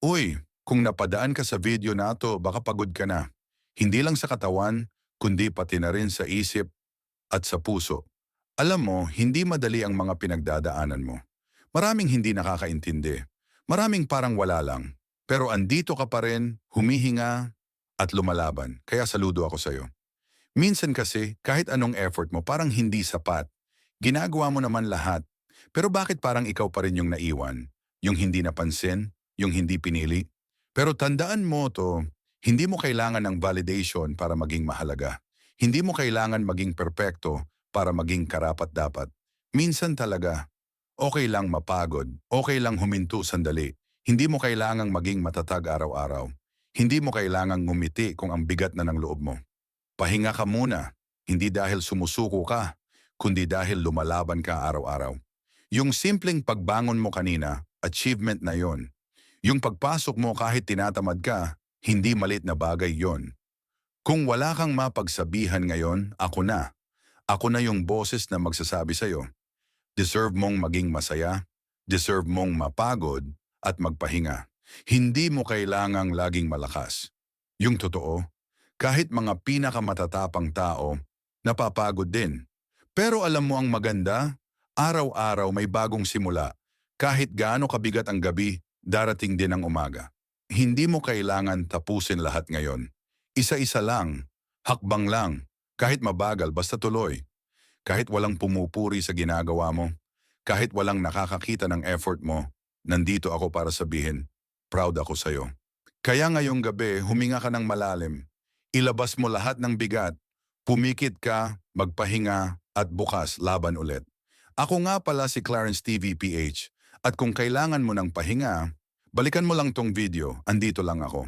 Uy, kung napadaan ka sa video na to, baka pagod ka na. Hindi lang sa katawan, kundi pati na rin sa isip at sa puso. Alam mo, hindi madali ang mga pinagdadaanan mo. Maraming hindi nakakaintindi. Maraming parang wala lang. Pero andito ka pa rin, humihinga at lumalaban. Kaya saludo ako sa'yo. Minsan kasi, kahit anong effort mo, parang hindi sapat. Ginagawa mo naman lahat. Pero bakit parang ikaw pa rin yung naiwan? Yung hindi napansin? Yung hindi pinili? Pero tandaan mo to, hindi mo kailangan ng validation para maging mahalaga. Hindi mo kailangan maging perpekto para maging karapat-dapat. Minsan talaga, okay lang mapagod, okay lang huminto sandali. Hindi mo kailangang maging matatag araw-araw. Hindi mo kailangang ngumiti kung ang bigat na ng loob mo. Pahinga ka muna, hindi dahil sumusuko ka, kundi dahil lumalaban ka araw-araw. Yung simpleng pagbangon mo kanina, achievement na yon. Yung pagpasok mo kahit tinatamad ka, hindi malit na bagay yon. Kung wala kang mapagsabihan ngayon, ako na. Ako na yung boses na magsasabi sa'yo. Deserve mong maging masaya, deserve mong mapagod at magpahinga. Hindi mo kailangang laging malakas. Yung totoo, kahit mga pinakamatatapang tao, napapagod din. Pero alam mo ang maganda, araw-araw may bagong simula. Kahit gaano kabigat ang gabi, darating din ang umaga. Hindi mo kailangan tapusin lahat ngayon. Isa-isa lang, hakbang lang, kahit mabagal basta tuloy. Kahit walang pumupuri sa ginagawa mo, kahit walang nakakakita ng effort mo, nandito ako para sabihin, proud ako sa'yo. Kaya ngayong gabi, huminga ka ng malalim. Ilabas mo lahat ng bigat. Pumikit ka, magpahinga, at bukas laban ulit. Ako nga pala si Clarence TV PH. At kung kailangan mo ng pahinga, balikan mo lang tong video, andito lang ako.